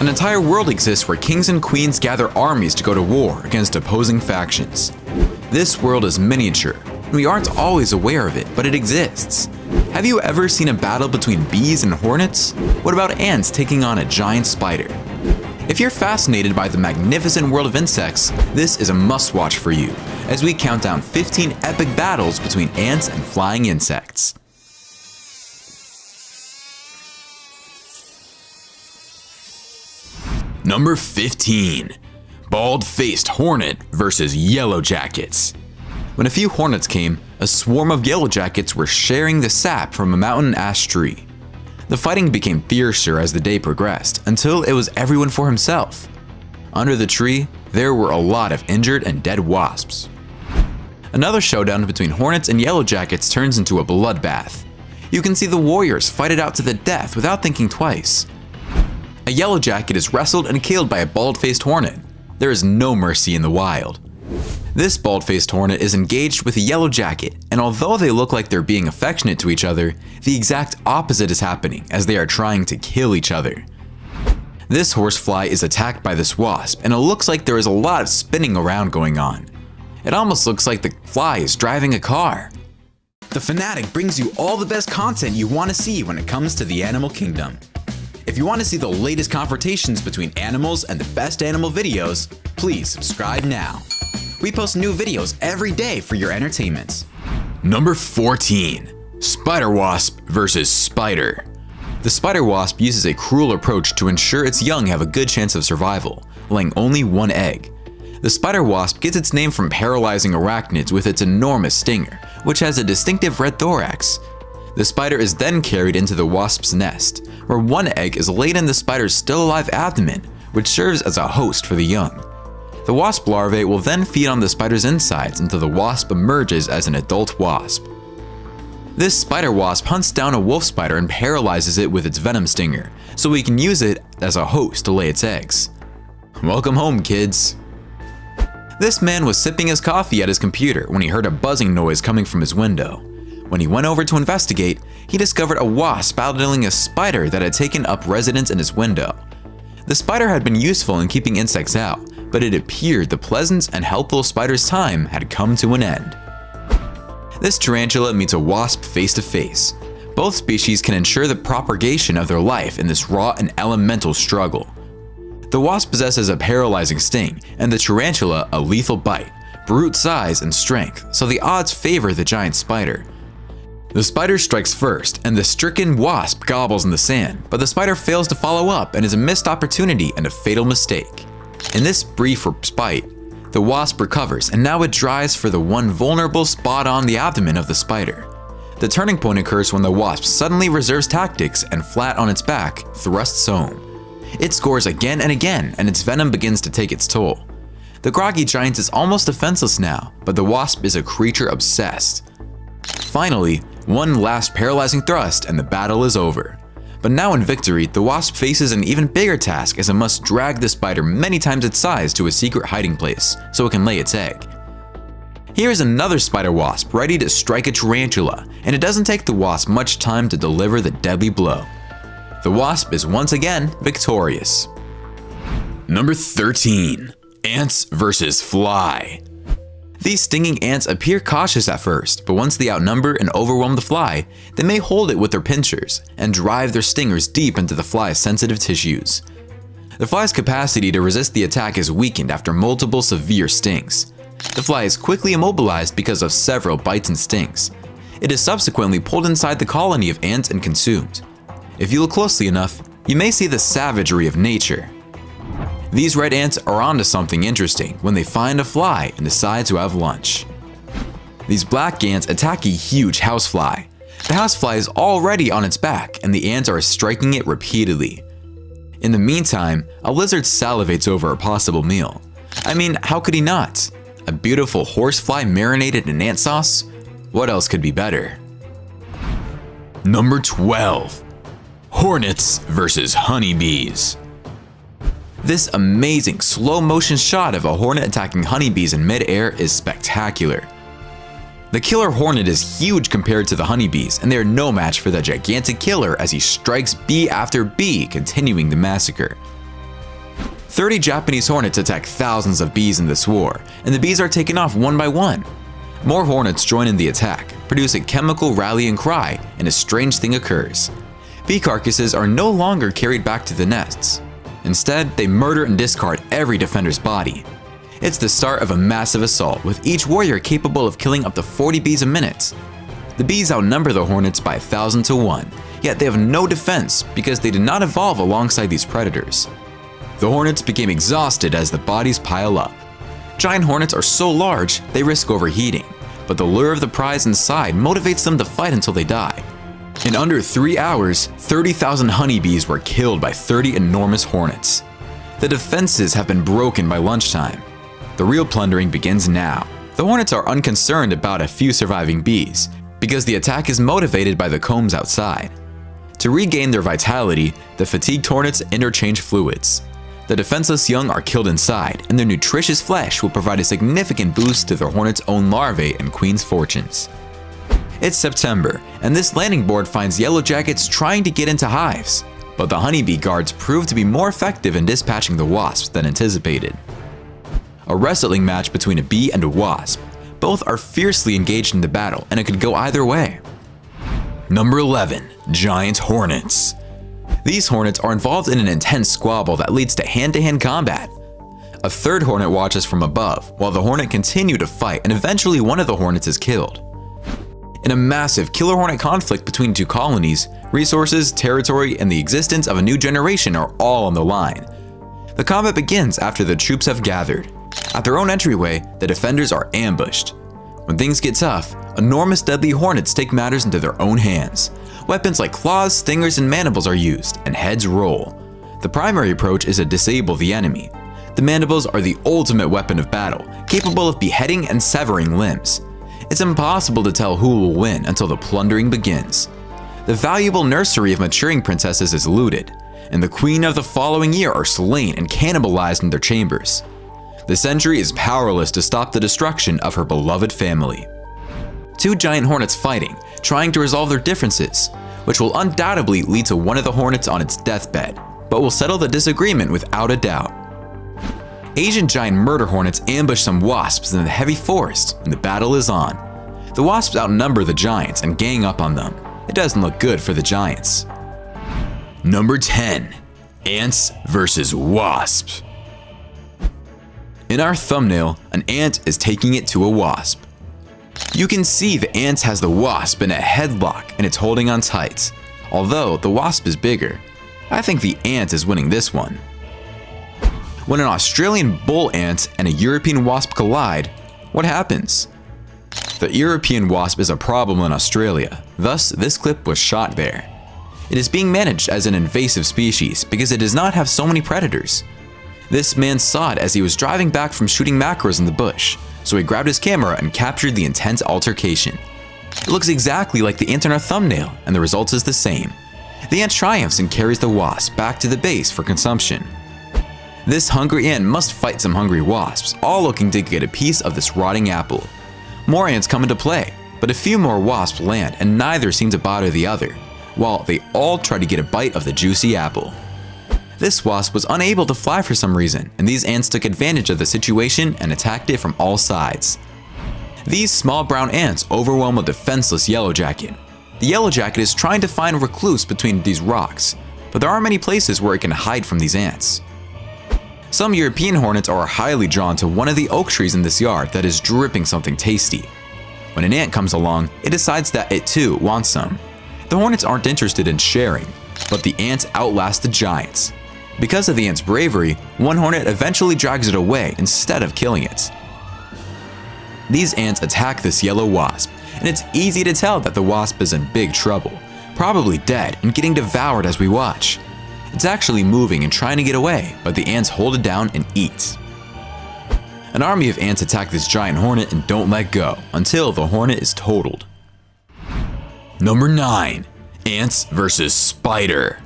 An entire world exists where kings and queens gather armies to go to war against opposing factions. This world is miniature, and we aren't always aware of it, but it exists. Have you ever seen a battle between bees and hornets? What about ants taking on a giant spider? If you're fascinated by the magnificent world of insects, this is a must-watch for you, as we count down 15 epic battles between ants and flying insects. Number 15. Bald-faced hornet versus yellowjackets. When a few hornets came, a swarm of yellowjackets were sharing the sap from a mountain ash tree. The fighting became fiercer as the day progressed, until it was everyone for himself. Under the tree, there were a lot of injured and dead wasps. Another showdown between hornets and yellowjackets turns into a bloodbath. You can see the warriors fight it out to the death without thinking twice. A yellowjacket is wrestled and killed by a bald-faced hornet. There is no mercy in the wild. This bald-faced hornet is engaged with a yellowjacket, and although they look like they're being affectionate to each other, the exact opposite is happening as they are trying to kill each other. This horsefly is attacked by this wasp, and it looks like there is a lot of spinning around going on. It almost looks like the fly is driving a car. The Fanatic brings you all the best content you want to see when it comes to the animal kingdom. If you want to see the latest confrontations between animals and the best animal videos, please subscribe now. We post new videos every day for your entertainment. Number 14. Spider wasp versus spider. The spider wasp uses a cruel approach to ensure its young have a good chance of survival, laying only one egg. The spider wasp gets its name from paralyzing arachnids with its enormous stinger, which has a distinctive red thorax. The spider is then carried into the wasp's nest, where one egg is laid in the spider's still alive abdomen, which serves as a host for the young. The wasp larvae will then feed on the spider's insides until the wasp emerges as an adult wasp. This spider wasp hunts down a wolf spider and paralyzes it with its venom stinger, so we can use it as a host to lay its eggs. Welcome home, kids. This man was sipping his coffee at his computer when he heard a buzzing noise coming from his window. When he went over to investigate, he discovered a wasp battling a spider that had taken up residence in his window. The spider had been useful in keeping insects out, but it appeared the pleasant and helpful spider's time had come to an end. This tarantula meets a wasp face to face. Both species can ensure the propagation of their life in this raw and elemental struggle. The wasp possesses a paralyzing sting, and the tarantula a lethal bite, brute size and strength, so the odds favor the giant spider. The spider strikes first, and the stricken wasp gobbles in the sand, but the spider fails to follow up and is a missed opportunity and a fatal mistake. In this brief respite, the wasp recovers, and now it drives for the one vulnerable spot on the abdomen of the spider. The turning point occurs when the wasp suddenly reserves tactics and flat on its back, thrusts home. It scores again and again, and its venom begins to take its toll. The groggy giant is almost defenseless now, but the wasp is a creature obsessed. Finally, one last paralyzing thrust and the battle is over. But now in victory, the wasp faces an even bigger task as it must drag the spider many times its size to a secret hiding place so it can lay its egg. Here is another spider wasp ready to strike a tarantula, and it doesn't take the wasp much time to deliver the deadly blow. The wasp is once again victorious. Number 13. Ants versus fly. These stinging ants appear cautious at first, but once they outnumber and overwhelm the fly, they may hold it with their pincers and drive their stingers deep into the fly's sensitive tissues. The fly's capacity to resist the attack is weakened after multiple severe stings. The fly is quickly immobilized because of several bites and stings. It is subsequently pulled inside the colony of ants and consumed. If you look closely enough, you may see the savagery of nature. These red ants are onto something interesting when they find a fly and decide to have lunch. These black ants attack a huge housefly. The housefly is already on its back and the ants are striking it repeatedly. In the meantime, a lizard salivates over a possible meal. I mean, how could he not? A beautiful horsefly marinated in ant sauce? What else could be better? Number 12. Hornets versus honeybees. This amazing slow motion shot of a hornet attacking honeybees in mid-air is spectacular. The killer hornet is huge compared to the honeybees, and they are no match for the gigantic killer as he strikes bee after bee, continuing the massacre. 30 Japanese hornets attack thousands of bees in this war, and the bees are taken off one by one. More hornets join in the attack, produce a chemical rallying cry, and a strange thing occurs. Bee carcasses are no longer carried back to the nests. Instead, they murder and discard every defender's body. It's the start of a massive assault, with each warrior capable of killing up to 40 bees a minute. The bees outnumber the hornets by 1,000 to 1, yet they have no defense because they did not evolve alongside these predators. The hornets became exhausted as the bodies pile up. Giant hornets are so large, they risk overheating, but the lure of the prize inside motivates them to fight until they die. In under 3 hours, 30,000 honeybees were killed by 30 enormous hornets. The defenses have been broken by lunchtime. The real plundering begins now. The hornets are unconcerned about a few surviving bees, because the attack is motivated by the combs outside. To regain their vitality, the fatigued hornets interchange fluids. The defenseless young are killed inside, and their nutritious flesh will provide a significant boost to the hornets' own larvae and queen's fortunes. It's September, and this landing board finds yellowjackets trying to get into hives, but the honeybee guards prove to be more effective in dispatching the wasps than anticipated. A wrestling match between a bee and a wasp. Both are fiercely engaged in the battle, and it could go either way. Number 11. Giant hornets. These hornets are involved in an intense squabble that leads to hand-to-hand combat. A third hornet watches from above, while the hornet continue to fight, and eventually one of the hornets is killed. In a massive killer hornet conflict between two colonies, resources, territory, and the existence of a new generation are all on the line. The combat begins after the troops have gathered. At their own entryway, the defenders are ambushed. When things get tough, enormous deadly hornets take matters into their own hands. Weapons like claws, stingers, and mandibles are used, and heads roll. The primary approach is to disable the enemy. The mandibles are the ultimate weapon of battle, capable of beheading and severing limbs. It's impossible to tell who will win until the plundering begins. The valuable nursery of maturing princesses is looted, and the queen of the following year are slain and cannibalized in their chambers. The sentry is powerless to stop the destruction of her beloved family. Two giant hornets fighting, trying to resolve their differences, which will undoubtedly lead to one of the hornets on its deathbed, but will settle the disagreement without a doubt. Asian giant murder hornets ambush some wasps in the heavy forest, and the battle is on. The wasps outnumber the giants and gang up on them. It doesn't look good for the giants. Number 10. Ants versus wasps. In our thumbnail, an ant is taking it to a wasp. You can see the ant has the wasp in a headlock and it's holding on tight. Although the wasp is bigger, I think the ant is winning this one. When an Australian bull ant and a European wasp collide, what happens? The European wasp is a problem in Australia, thus this clip was shot there. It is being managed as an invasive species because it does not have so many predators. This man saw it as he was driving back from shooting macros in the bush, so he grabbed his camera and captured the intense altercation. It looks exactly like the ant in our thumbnail, and the result is the same. The ant triumphs and carries the wasp back to the base for consumption. This hungry ant must fight some hungry wasps, all looking to get a piece of this rotting apple. More ants come into play, but a few more wasps land and neither seem to bother the other, while they all try to get a bite of the juicy apple. This wasp was unable to fly for some reason, and these ants took advantage of the situation and attacked it from all sides. These small brown ants overwhelm a defenseless yellowjacket. The yellowjacket is trying to find a recluse between these rocks, but there aren't many places where it can hide from these ants. Some European hornets are highly drawn to one of the oak trees in this yard that is dripping something tasty. When an ant comes along, it decides that it too wants some. The hornets aren't interested in sharing, but the ants outlast the giants. Because of the ant's bravery, one hornet eventually drags it away instead of killing it. These ants attack this yellow wasp, and it's easy to tell that the wasp is in big trouble, probably dead and getting devoured as we watch. It's actually moving and trying to get away, but the ants hold it down and eat. An army of ants attack this giant hornet and don't let go until the hornet is totaled. Number 9. Ants versus spider.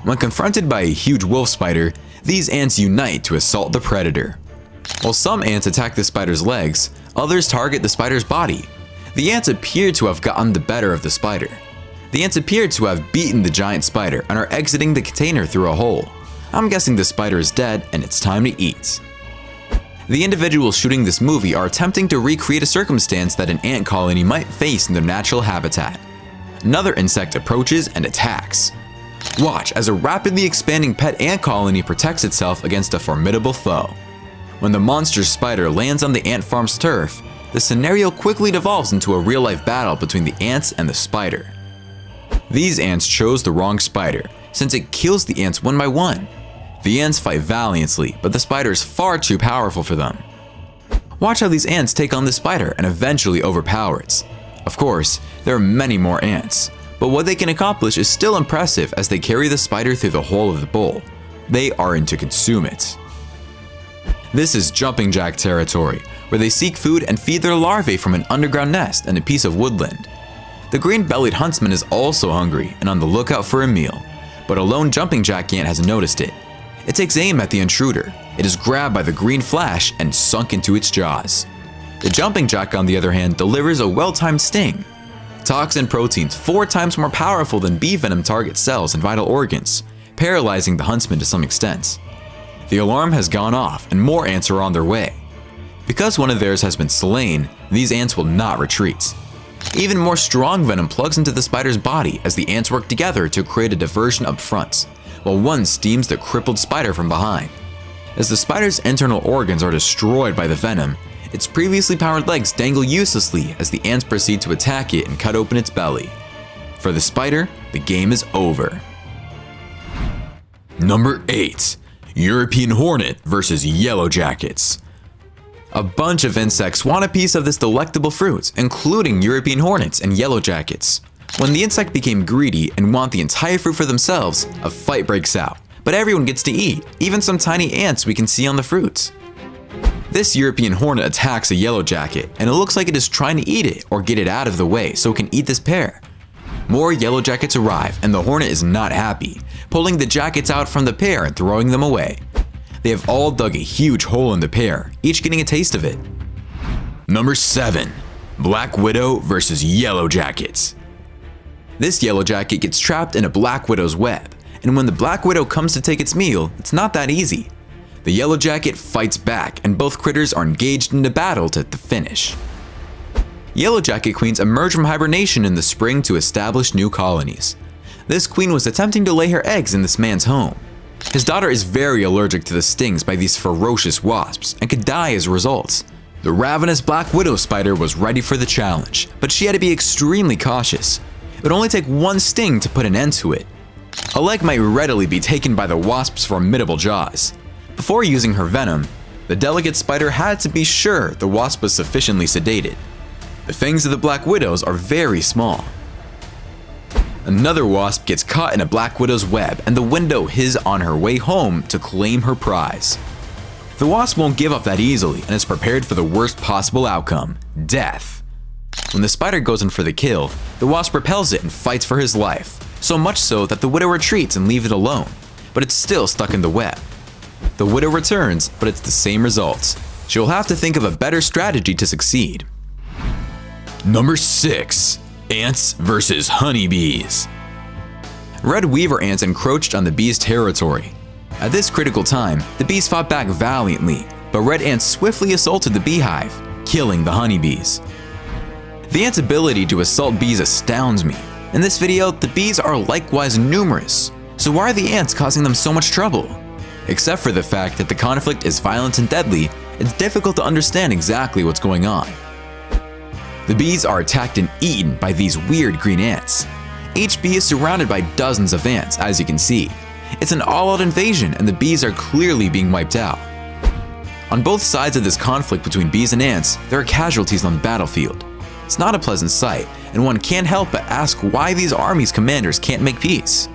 When confronted by a huge wolf spider, these ants unite to assault the predator. While some ants attack the spider's legs, others target the spider's body. The ants appear to have gotten the better of the spider. The ants appear to have beaten the giant spider and are exiting the container through a hole. I'm guessing the spider is dead and it's time to eat. The individuals shooting this movie are attempting to recreate a circumstance that an ant colony might face in their natural habitat. Another insect approaches and attacks. Watch as a rapidly expanding pet ant colony protects itself against a formidable foe. When the monster spider lands on the ant farm's turf, the scenario quickly devolves into a real-life battle between the ants and the spider. These ants chose the wrong spider, since it kills the ants one by one. The ants fight valiantly, but the spider is far too powerful for them. Watch how these ants take on the spider and eventually overpower it. Of course, there are many more ants, but what they can accomplish is still impressive as they carry the spider through the hole of the bowl. They are in to consume it. This is jumping jack territory, where they seek food and feed their larvae from an underground nest and a piece of woodland. The green-bellied huntsman is also hungry and on the lookout for a meal, but a lone jumping jack ant has noticed it. It takes aim at the intruder. It is grabbed by the green flash and sunk into its jaws. The jumping jack, on the other hand, delivers a well-timed sting. Toxin proteins 4 times more powerful than bee venom target cells and vital organs, paralyzing the huntsman to some extent. The alarm has gone off and more ants are on their way. Because one of theirs has been slain, these ants will not retreat. Even more strong venom plugs into the spider's body as the ants work together to create a diversion up front, while one steams the crippled spider from behind. As the spider's internal organs are destroyed by the venom, its previously powered legs dangle uselessly as the ants proceed to attack it and cut open its belly. For the spider, the game is over. Number 8. European Hornet versus Yellowjackets. A bunch of insects want a piece of this delectable fruit, including European Hornets and Yellowjackets. When the insect became greedy and want the entire fruit for themselves, a fight breaks out. But everyone gets to eat, even some tiny ants we can see on the fruits. This European Hornet attacks a Yellowjacket, and it looks like it is trying to eat it or get it out of the way so it can eat this pear. More Yellowjackets arrive, and the Hornet is not happy, pulling the jackets out from the pear and throwing them away. They have all dug a huge hole in the pear, each getting a taste of it. Number 7. Black Widow versus Yellowjackets. This Yellowjacket gets trapped in a Black Widow's web, and when the Black Widow comes to take its meal, it's not that easy. The Yellowjacket fights back, and both critters are engaged in a battle to the finish. Yellowjacket queens emerge from hibernation in the spring to establish new colonies. This queen was attempting to lay her eggs in this man's home. His daughter is very allergic to the stings by these ferocious wasps and could die as a result. The ravenous Black Widow spider was ready for the challenge, but she had to be extremely cautious. It would only take one sting to put an end to it. A leg might readily be taken by the wasp's formidable jaws. Before using her venom, the delicate spider had to be sure the wasp was sufficiently sedated. The fangs of the Black Widows are very small. Another wasp gets caught in a Black Widow's web, and the window is on her way home to claim her prize. The wasp won't give up that easily and is prepared for the worst possible outcome, death. When the spider goes in for the kill, the wasp repels it and fights for his life, so much so that the widow retreats and leaves it alone, but it's still stuck in the web. The widow returns, but it's the same results. She will have to think of a better strategy to succeed. Number 6. Ants versus honeybees. Red weaver ants encroached on the bees' territory. At this critical time, the bees fought back valiantly, but red ants swiftly assaulted the beehive, killing the honeybees. The ants' ability to assault bees astounds me. In this video, the bees are likewise numerous, so why are the ants causing them so much trouble? Except for the fact that the conflict is violent and deadly, it's difficult to understand exactly what's going on. The bees are attacked and eaten by these weird green ants. Each bee is surrounded by dozens of ants, as you can see. It's an all-out invasion, and the bees are clearly being wiped out. On both sides of this conflict between bees and ants, there are casualties on the battlefield. It's not a pleasant sight, and one can't help but ask why these armies' commanders can't make peace.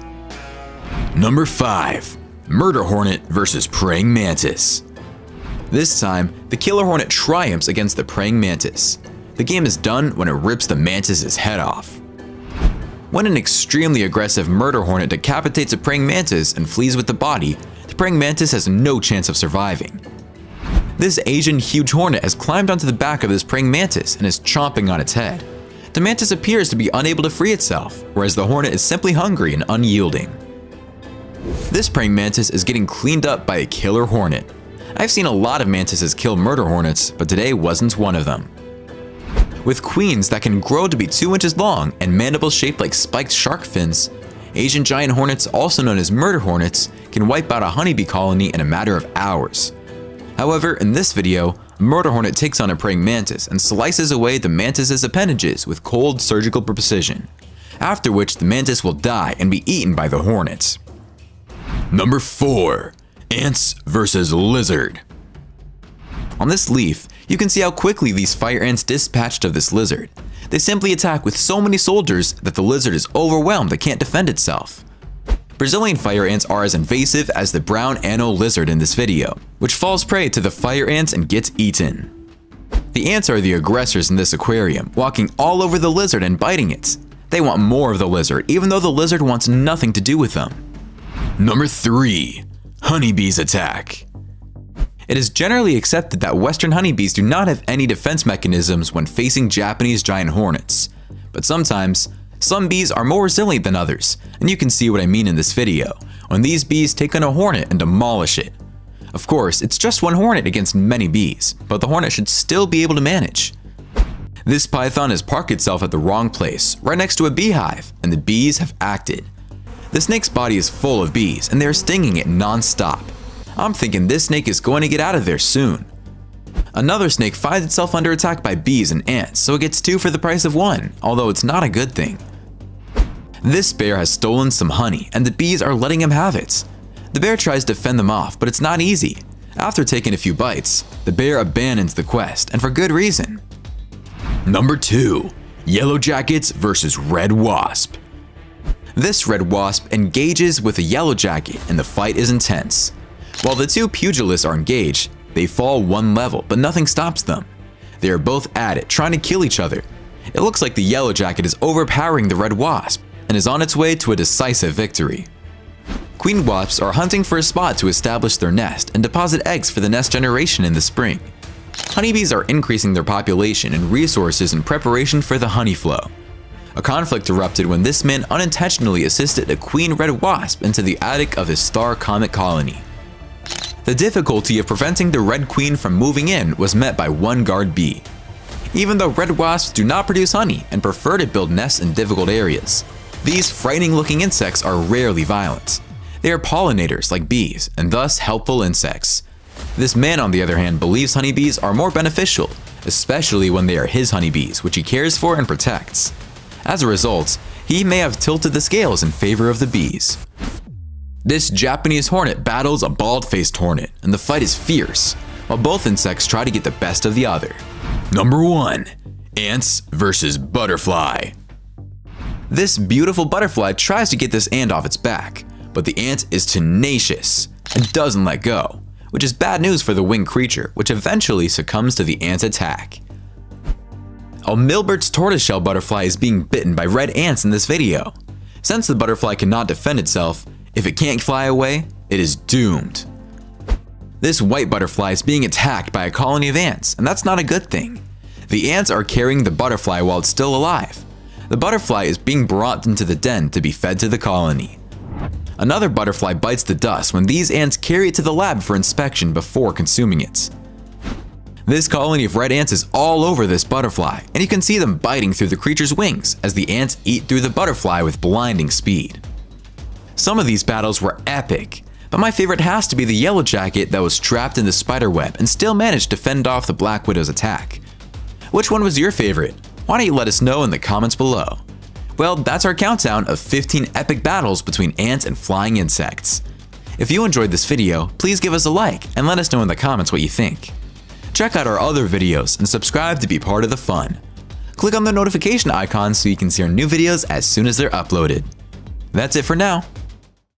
Number 5. Murder Hornet versus Praying Mantis. This time, the Killer Hornet triumphs against the Praying Mantis. The game is done when it rips the mantis's head off. When an extremely aggressive Murder Hornet decapitates a Praying Mantis and flees with the body, the Praying Mantis has no chance of surviving. This Asian huge hornet has climbed onto the back of this Praying Mantis and is chomping on its head. The mantis appears to be unable to free itself, whereas the hornet is simply hungry and unyielding. This praying mantis is getting cleaned up by a killer hornet. I've seen a lot of mantises kill murder hornets, but today wasn't one of them. With queens that can grow to be 2 inches long and mandibles shaped like spiked shark fins, Asian giant hornets, also known as murder hornets, can wipe out a honeybee colony in a matter of hours. However, in this video, a murder hornet takes on a praying mantis and slices away the mantis's appendages with cold surgical precision, after which the mantis will die and be eaten by the hornets. Number 4. Ants versus lizard. On this leaf, you can see how quickly these fire ants dispatched of this lizard. They simply attack with so many soldiers that the lizard is overwhelmed and can't defend itself. Brazilian fire ants are as invasive as the brown anno lizard in this video, which falls prey to the fire ants and gets eaten. The ants are the aggressors in this aquarium, walking all over the lizard and biting it. They want more of the lizard, even though the lizard wants nothing to do with them. Number 3. Honeybees attack. It is generally accepted that Western honeybees do not have any defense mechanisms when facing Japanese giant hornets, but sometimes, some bees are more resilient than others, and you can see what I mean in this video, when these bees take on a hornet and demolish it. Of course, it's just one hornet against many bees, but the hornet should still be able to manage. This python has parked itself at the wrong place, right next to a beehive, and the bees have acted. The snake's body is full of bees, and they are stinging it non-stop. I'm thinking this snake is going to get out of there soon. Another snake finds itself under attack by bees and ants, so it gets 2 for the price of 1, although it's not a good thing. This bear has stolen some honey, and the bees are letting him have it. The bear tries to fend them off, but it's not easy. After taking a few bites, the bear abandons the quest, and for good reason. Number 2. Yellowjackets versus red wasp. This red wasp engages with a yellowjacket, and the fight is intense. While the two pugilists are engaged, they fall 1 level, but nothing stops them. They are both at it, trying to kill each other. It looks like the yellowjacket is overpowering the red wasp, and is on its way to a decisive victory. Queen wasps are hunting for a spot to establish their nest and deposit eggs for the next generation in the spring. Honeybees are increasing their population and resources in preparation for the honey flow. A conflict erupted when this man unintentionally assisted a queen red wasp into the attic of his star comet colony. The difficulty of preventing the red queen from moving in was met by one guard bee. Even though red wasps do not produce honey and prefer to build nests in difficult areas, these frightening looking insects are rarely violent. They are pollinators like bees and thus helpful insects. This man, on the other hand, believes honeybees are more beneficial, especially when they are his honeybees, which he cares for and protects. As a result, he may have tilted the scales in favor of the bees. This Japanese hornet battles a bald-faced hornet, and the fight is fierce, while both insects try to get the best of the other. Number 1. Ants versus butterfly. This beautiful butterfly tries to get this ant off its back, but the ant is tenacious and doesn't let go, which is bad news for the winged creature, which eventually succumbs to the ant's attack. A Milbert's tortoiseshell butterfly is being bitten by red ants in this video. Since the butterfly cannot defend itself, if it can't fly away, it is doomed. This white butterfly is being attacked by a colony of ants, and that's not a good thing. The ants are carrying the butterfly while it's still alive. The butterfly is being brought into the den to be fed to the colony. Another butterfly bites the dust when these ants carry it to the lab for inspection before consuming it. This colony of red ants is all over this butterfly, and you can see them biting through the creature's wings as the ants eat through the butterfly with blinding speed. Some of these battles were epic, but my favorite has to be the yellowjacket that was trapped in the spider web and still managed to fend off the Black Widow's attack. Which one was your favorite? Why don't you let us know in the comments below? Well, that's our countdown of 15 epic battles between ants and flying insects. If you enjoyed this video, please give us a like and let us know in the comments what you think. Check out our other videos and subscribe to be part of the fun. Click on the notification icon so you can see our new videos as soon as they're uploaded. That's it for now.